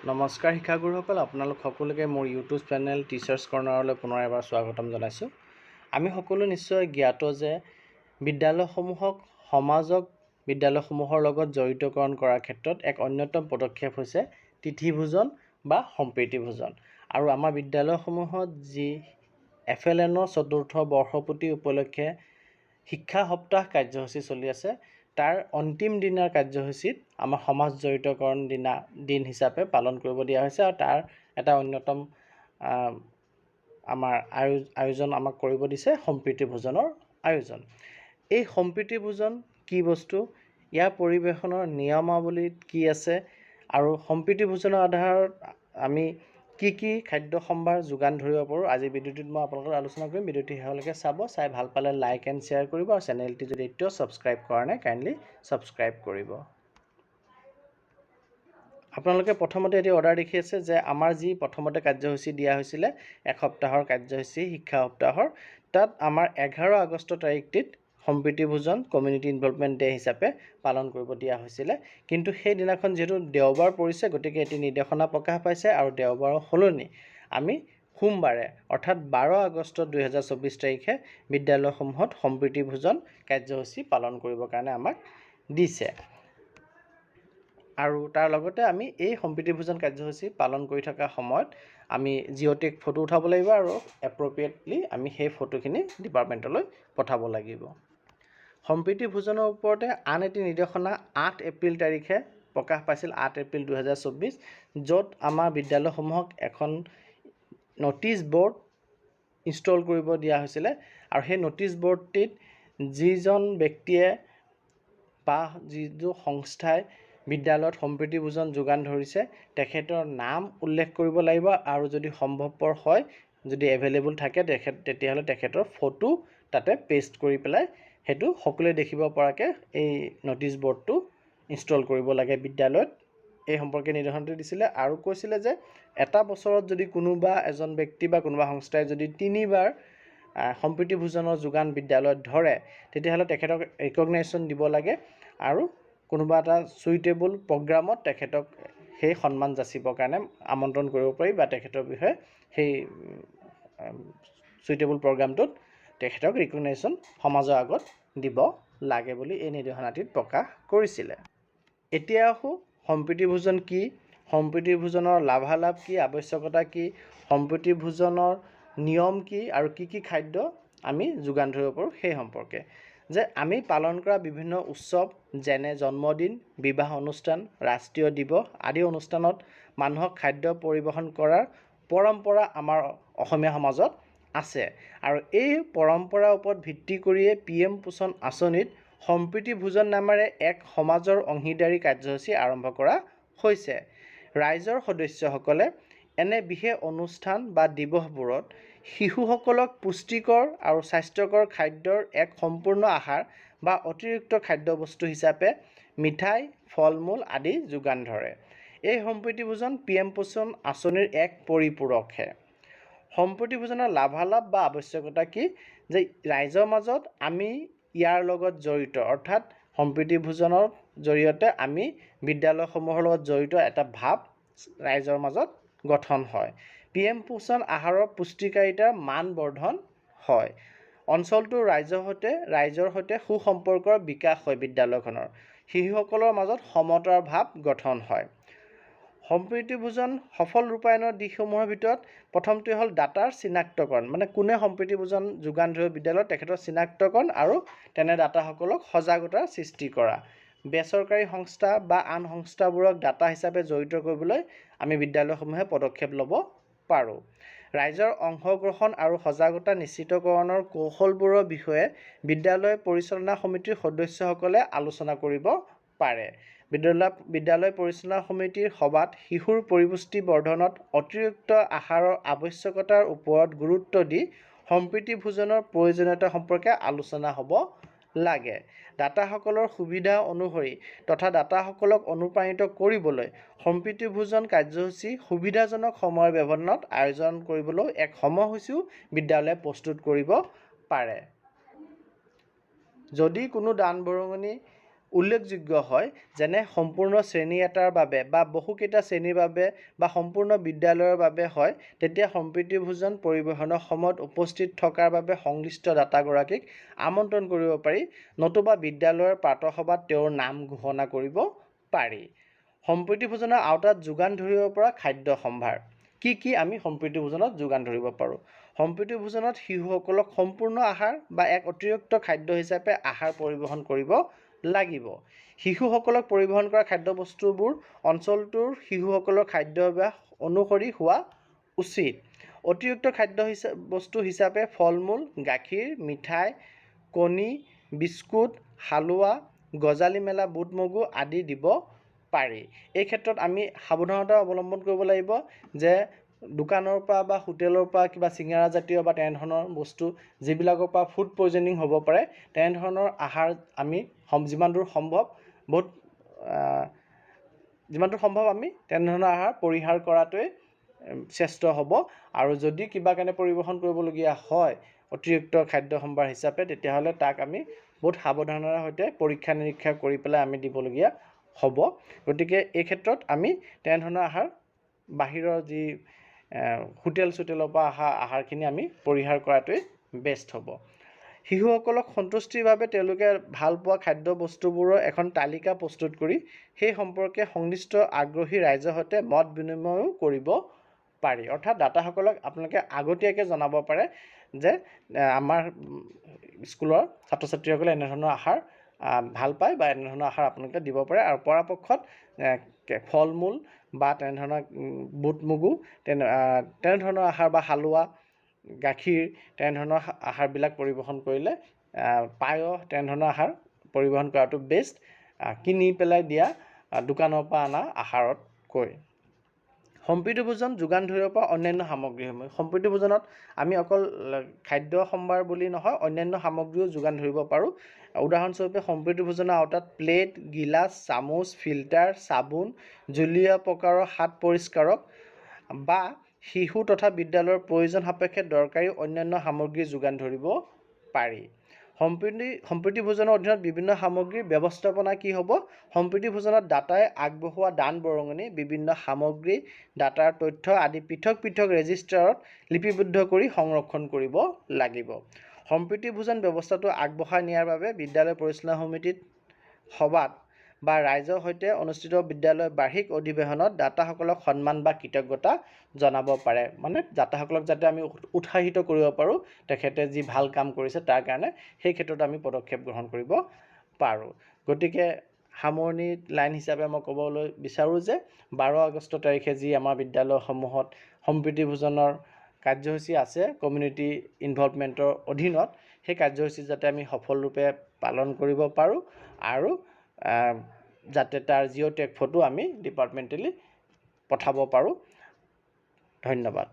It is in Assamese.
নমস্কাৰ শিক্ষাগুৰুসকল, আপোনালোক সকলোকে মোৰ ইউটিউব চেনেল টিচাৰ্ছ কৰ্ণাৰলৈ পুনৰ এবাৰ স্বাগতম জনাইছোঁ। আমি সকলো নিশ্চয় জ্ঞাত যে বিদ্যালয়সমূহক সমাজক বিদ্যালয়সমূহৰ লগত জড়িতকৰণ কৰাৰ ক্ষেত্ৰত এক অন্যতম পদক্ষেপ হৈছে তিথিভোজন বা সম্প্ৰীতিভোজন। আৰু আমাৰ বিদ্যালয়সমূহত যি FLNৰ ৪ৰ্থ বৰ্ষপূৰ্তি উপলক্ষে শিক্ষা সপ্তাহ কাৰ্যসূচী চলি আছে, তাৰ অন্তিম দিনাৰ কাৰ্যসূচীত আমাৰ সমাজ জড়িতকৰণ দিন হিচাপে পালন কৰিব দিয়া হৈছে। আৰু তাৰ এটা অন্যতম আমাৰ আয়োজন আমাক কৰিব দিছে সম্প্ৰীতি ভোজনৰ আয়োজন। এই সম্প্ৰীতি ভোজন কি বস্তু, ইয়াৰ পৰিৱেশনৰ নিয়মাৱলীত কি আছে, আৰু সম্প্ৰীতি ভোজনৰ আধাৰত আমি কি কি খাদ্য সম্ভাৰ যোগান ধৰিব পাৰোঁ, আজি ভিডিঅ'টোত মই আপোনালোকৰ আলোচনা কৰিম। ভিডিঅ'টো শেষলৈকে চাব, চাই ভাল পালে লাইক এণ্ড শ্বেয়াৰ কৰিব, আৰু চেনেলটি যদি এতিয়াও ছাবস্ক্ৰাইব কৰা নাই কাইণ্ডলি ছাবস্ক্ৰাইব কৰিব। আপোনালোকে প্ৰথমতে এটি অৰ্ডাৰ দেখি আছে যে আমাৰ যি প্ৰথমতে কাৰ্যসূচী দিয়া হৈছিলে এসপ্তাহৰ কাৰ্যসূচী শিক্ষা সপ্তাহৰ, তাত আমাৰ 11 আগষ্ট তাৰিখটিত সম্প্ৰীতি ভোজন কমিউনিটি ইনভলভমেণ্ট ডে হিচাপে পালন কৰিব দিয়া হৈছিলে। কিন্তু সেই দিনাখন যিহেতু দেওবাৰ পৰিছে, গতিকে এটি নিৰ্দেশনা প্ৰকাশ পাইছে আৰু দেওবাৰৰ সলনি আমি সোমবাৰে অৰ্থাৎ 12 আগষ্ট 2024 তাৰিখে বিদ্যালয়সমূহত সম্প্ৰীতি ভোজন কাৰ্যসূচী পালন কৰিবৰ কাৰণে আমাক দিছে। আৰু তাৰ লগতে আমি এই সম্প্ৰীতি ভোজন কাৰ্যসূচী পালন কৰি থকা সময়ত আমি জিঅ'টেক ফটো উঠাব লাগিব, আৰু এপ্ৰপ্ৰিয়েটলি আমি সেই ফটোখিনি ডিপাৰ্টমেণ্টলৈ পঠাব লাগিব। সম্প্ৰীতি ভোজনৰ ওপৰতে আন এটি নিৰ্দেশনা 8 এপ্ৰিল তাৰিখে প্ৰকাশ পাইছিল, 8 এপ্ৰিল 2024, য'ত আমাৰ বিদ্যালয়সমূহক এখন ন'টিছ ব'ৰ্ড ইনষ্টল কৰিব দিয়া হৈছিলে। আৰু সেই ন'টিছ ব'ৰ্ডটিত যিজন ব্যক্তিয়ে বা যিটো সংস্থাই বিদ্যালয়ত সম্প্ৰীতি ভোজন যোগান ধৰিছে তেখেতৰ নাম উল্লেখ কৰিব লাগিব, আৰু যদি সম্ভৱপৰ হয়, যদি এভেইলেবল থাকে তেতিয়াহ'লে তেখেতৰ ফটো তাতে পেষ্ট কৰি পেলাই সেইটো সকলোৱে দেখিব পৰাকৈ এই ন'টিছ ব'ৰ্ডটো ইনষ্টল কৰিব লাগে বিদ্যালয়ত। এই সম্পৰ্কে নিৰ্দেশনাটো দিছিলে, আৰু কৈছিলে যে এটা বছৰত যদি কোনোবা এজন ব্যক্তি বা কোনোবা সংস্থাই যদি 3বাৰ সম্প্ৰীতি ভোজনৰ যোগান বিদ্যালয়ত ধৰে, তেতিয়াহ'লে তেখেতক ৰিকগনাইজেশ্যন দিব লাগে, আৰু কোনোবা এটা চুইটেবল প্ৰগ্ৰামত তেখেতক সেই সন্মান যাচিবৰ কাৰণে আমন্ত্ৰণ কৰিব পাৰি, বা তেখেতৰ বিষয়ে সেই চুইটেবল প্ৰগ্ৰামটোত তেখেতক ৰিকগনাইজেশ্যন সমাজৰ আগত দিব লাগে বুলি এই নিৰ্দেশনাটিত প্ৰকাশ কৰিছিলে। এতিয়া আহোঁ সম্প্ৰীতি ভোজন কি, সম্প্ৰীতি ভোজনৰ লাভালাভ কি, আৱশ্যকতা কি, সম্প্ৰীতি ভোজনৰ নিয়ম কি, আৰু কি কি খাদ্য আমি যোগান ধৰিব পাৰোঁ সেই সম্পৰ্কে। যে আমি পালন কৰা বিভিন্ন উৎসৱ যেনে জন্মদিন, বিবাহ অনুষ্ঠান, ৰাষ্ট্ৰীয় দিৱস আদি অনুষ্ঠানত মানুহক খাদ্য পৰিৱেশন কৰাৰ পৰম্পৰা আমাৰ অসমীয়া সমাজত আছে। আৰু এই পৰম্পৰাৰ ওপৰত ভিত্তি কৰিয়ে PM পোষণ আঁচনিত সম্প্ৰীতি ভোজন নামেৰে এক সমাজৰ অংশীদাৰী কাৰ্যসূচী আৰম্ভ কৰা হৈছে। ৰাইজৰ সদস্যসকলে এনে বিশেষ অনুষ্ঠান বা দিৱসবোৰত শিশুসকলক পুষ্টিকৰ আৰু স্বাস্থ্যকৰ খাদ্যৰ এক সম্পূৰ্ণ আহাৰ বা অতিৰিক্ত খাদ্যবস্তু হিচাপে মিঠাই, ফল মূল আদি যোগান ধৰে। এই সম্প্ৰীতি ভোজন PM পোষণ আঁচনিৰ এক পৰিপূৰকহে। সম্প্ৰীতি ভোজনৰ লাভালাভ বা আৱশ্যকতা কি, যে ৰাইজৰ মাজত আমি ইয়াৰ লগত জড়িত, অৰ্থাৎ সম্প্ৰীতি ভোজনৰ জৰিয়তে আমি বিদ্যালয়সমূহৰ লগত জড়িত এটা ভাৱ ৰাইজৰ মাজত গঠন হয়। PM পোষণ আহাৰৰ পুষ্টিকাৰিতাৰ মান বৰ্ধন হয়। অঞ্চলটোৰ ৰাইজৰ সৈতে সুসম্পৰ্কৰ বিকাশ হয়। বিদ্যালয়খনৰ শিশুসকলৰ মাজত সমতাৰ ভাৱ গঠন হয়। সম্প্ৰীতি ভোজন সফল ৰূপায়ণৰ দিশসমূহৰ ভিতৰত প্ৰথমটোৱে হ'ল দাতাৰ চিনাক্তকৰণ, মানে কোনে সম্প্ৰীতি ভোজন যোগান ধৰিব বিদ্যালয়ত তেখেতৰ চিনাক্তকৰণ আৰু তেনে দাতাসকলক সজাগতাৰ সৃষ্টি কৰা। বেচৰকাৰী সংস্থা বা আন সংস্থাবোৰক দাতা হিচাপে জড়িত কৰিবলৈ আমি বিদ্যালয়সমূহে পদক্ষেপ ল'ব পাৰোঁ। ৰাইজৰ অংশগ্ৰহণ আৰু সজাগতা নিশ্চিতকৰণৰ কৌশলবোৰৰ বিষয়ে বিদ্যালয় পৰিচালনা সমিতিৰ সদস্যসকলে আলোচনা কৰিব পাৰে। বিদ্যালয় পৰিচালনা সমিতিৰ সভাত শিশুৰ পৰিপুষ্টি বৰ্ধনত অতিৰিক্ত আহাৰৰ আৱশ্যকতাৰ ওপৰত গুৰুত্ব দি সম্প্ৰীতি ভোজনৰ প্ৰয়োজনীয়তা সম্পৰ্কে আলোচনা হ'ব লাগে। দাতাসকলৰ সুবিধা অনুসৰি তথা দাতাসকলক অনুপ্ৰাণিত কৰিবলৈ সম্প্ৰীতি ভোজন কাৰ্যসূচী সুবিধাজনক সময়ৰ ব্যৱধানত আয়োজন কৰিবলৈও এক সময়সূচীও বিদ্যালয়ে প্ৰস্তুত কৰিব পাৰে। যদি কোনো দান বৰঙণি উল্লেখযোগ্য হয়, যেনে সম্পূৰ্ণ শ্ৰেণী এটাৰ বাবে বা বহুকেইটা শ্ৰেণীৰ বাবে বা সম্পূৰ্ণ বিদ্যালয়ৰ বাবে হয়, তেতিয়া সম্প্ৰীতি ভোজন পৰিৱেশনৰ সময়ত উপস্থিত থকাৰ বাবে সংশ্লিষ্ট দাতাগৰাকীক আমন্ত্ৰণ কৰিব পাৰি, নতুবা বিদ্যালয়ৰ প্ৰাতঃসভাত তেওঁৰ নাম ঘোষণা কৰিব পাৰি। সম্প্ৰীতি ভোজনৰ আওতাত যোগান ধৰিব পৰা খাদ্য সম্ভাৰ। কি আমি সম্প্ৰীতি ভোজনত যোগান ধৰিব পাৰোঁ? সম্প্ৰীতি ভোজনত শিশুসকলক সম্পূৰ্ণ আহাৰ বা এক অতিৰিক্ত খাদ্য হিচাপে আহাৰ পৰিৱেশন কৰিব লাগিব। শিশুসকলক পৰিৱেশন কৰা খাদ্যবস্তুবোৰ অঞ্চলটোৰ শিশুসকলৰ খাদ্যাভ্যাস অনুসৰি হোৱা উচিত। অতিৰিক্ত খাদ্য বস্তু হিচাপে ফল-মূল, গাখীৰ, মিঠাই, কণী, বিস্কুট, হালোৱা, গজালি মেলা বুট মগু আদি দিব পাৰি। এই ক্ষেত্ৰত আমি সাৱধানতা অৱলম্বন কৰিব লাগিব যে দোকানৰ পৰা বা হোটেলৰ পৰা কিবা চিঙৰা জাতীয় বা তেনেধৰণৰ বস্তু যিবিলাকৰ পৰা ফুড পয়জনিং হ'ব পাৰে, তেনেধৰণৰ আহাৰ আমি যিমানদূৰ সম্ভৱ আমি তেনেধৰণৰ আহাৰ পৰিহাৰ কৰাটোৱে শ্ৰেষ্ঠ হ'ব। আৰু যদি কিবা কাৰণে পৰিৱেশন কৰিবলগীয়া হয় অতিৰিক্ত খাদ্য সম্ভাৰ হিচাপে, তেতিয়াহ'লে তাক আমি বহুত সাৱধানতাৰ সৈতে পৰীক্ষা নিৰীক্ষা কৰি পেলাই আমি দিবলগীয়া হ'ব। গতিকে এই ক্ষেত্ৰত আমি তেনেধৰণৰ আহাৰ বাহিৰৰ যি হোটেলৰ পৰা অহা আহাৰখিনি আমি পৰিহাৰ কৰাটোৱেই বেষ্ট হ'ব। শিশুসকলক সন্তুষ্টিৰ বাবে তেওঁলোকে ভাল পোৱা খাদ্য বস্তুবোৰৰ এখন তালিকা প্ৰস্তুত কৰি সেই সম্পৰ্কে সংশ্লিষ্ট আগ্ৰহী ৰাইজৰ সৈতে মত বিনিময়ো কৰিব পাৰি। অৰ্থাৎ দাতাসকলক আপোনালোকে আগতীয়াকৈ জনাব পাৰে যে আমাৰ স্কুলৰ ছাত্ৰ ছাত্ৰীসকলে এনেধৰণৰ আহাৰ ভাল পায় বা এনেধৰণৰ আহাৰ আপোনালোকে দিব পাৰে। আৰু পৰাপক্ষত ফল মূল বা তেনেধৰণৰ বুট মগু তেনেধৰণৰ আহাৰ বা হালোৱা, গাখীৰ তেনেধৰণৰ আহাৰবিলাক পৰিৱেশন কৰিলে, পায়স তেনেধৰণৰ আহাৰ পৰিৱেশন কৰাটো বেষ্ট, কিনি পেলাই দিয়া দোকানৰ পৰা অনা আহাৰতকৈ। সম্প্ৰীতি ভোজন যোগান ধৰিব পৰা অন্যান্য সামগ্ৰীসমূহ। সম্প্ৰীতি ভোজনত আমি অকল খাদ্য সম্ভাৰ বুলি নহয়, অন্যান্য সামগ্ৰীও যোগান ধৰিব পাৰোঁ। উদাহৰণস্বৰূপে সম্প্ৰীতি ভোজনৰ আওতাত প্লেট, গিলাচ, চামুচ, ফিল্টাৰ, চাবোন, জুলীয়া প্ৰকাৰৰ হাত পৰিষ্কাৰক বা শিশু তথা বিদ্যালয়ৰ প্ৰয়োজন সাপেক্ষে দৰকাৰী অন্যান্য সামগ্ৰী যোগান ধৰিব পাৰি। সম্প্ৰীতি ভোজনৰ অধীনত বিভিন্ন সামগ্ৰীৰ ব্যৱস্থাপনা কি হ'ব? সম্প্ৰীতি ভোজনত দাতাই আগবঢ়োৱা দান বৰঙণি, বিভিন্ন সামগ্ৰী, দাতাৰ তথ্য আদি পৃথক পৃথক ৰেজিষ্টাৰত লিপিবদ্ধ কৰি সংৰক্ষণ কৰিব লাগিব। সম্প্ৰীতি ভোজন ব্যৱস্থাটো আগবঢ়াই নিয়াৰ বাবে বিদ্যালয় পৰিচালনা সমিতিত সভাত বা ৰাইজৰ সৈতে অনুষ্ঠিত বিদ্যালয়ৰ বাৰ্ষিক অধিৱেশনত দাতাসকলক সন্মান বা কৃতজ্ঞতা জনাব পাৰে। মানে দাতাসকলক যাতে আমি উৎসাহিত কৰিব পাৰোঁ তেখেতে যি ভাল কাম কৰিছে তাৰ কাৰণে, সেই ক্ষেত্ৰত আমি পদক্ষেপ গ্ৰহণ কৰিব পাৰোঁ। গতিকে সামৰণি লাইন হিচাপে মই ক'বলৈ বিচাৰোঁ যে 12 আগষ্ট তাৰিখে যি আমাৰ বিদ্যালয়সমূহত সম্প্ৰীতি ভোজনৰ কাৰ্যসূচী আছে কমিউনিটি ইনভলভমেণ্টৰ অধীনত, সেই কাৰ্যসূচী যাতে আমি সফলৰূপে পালন কৰিব পাৰোঁ আৰু যাতে তাৰ জিঅ' টেগ ফটো আমি ডিপাৰ্টমেণ্টেলি পঠাব পাৰোঁ। ধন্যবাদ।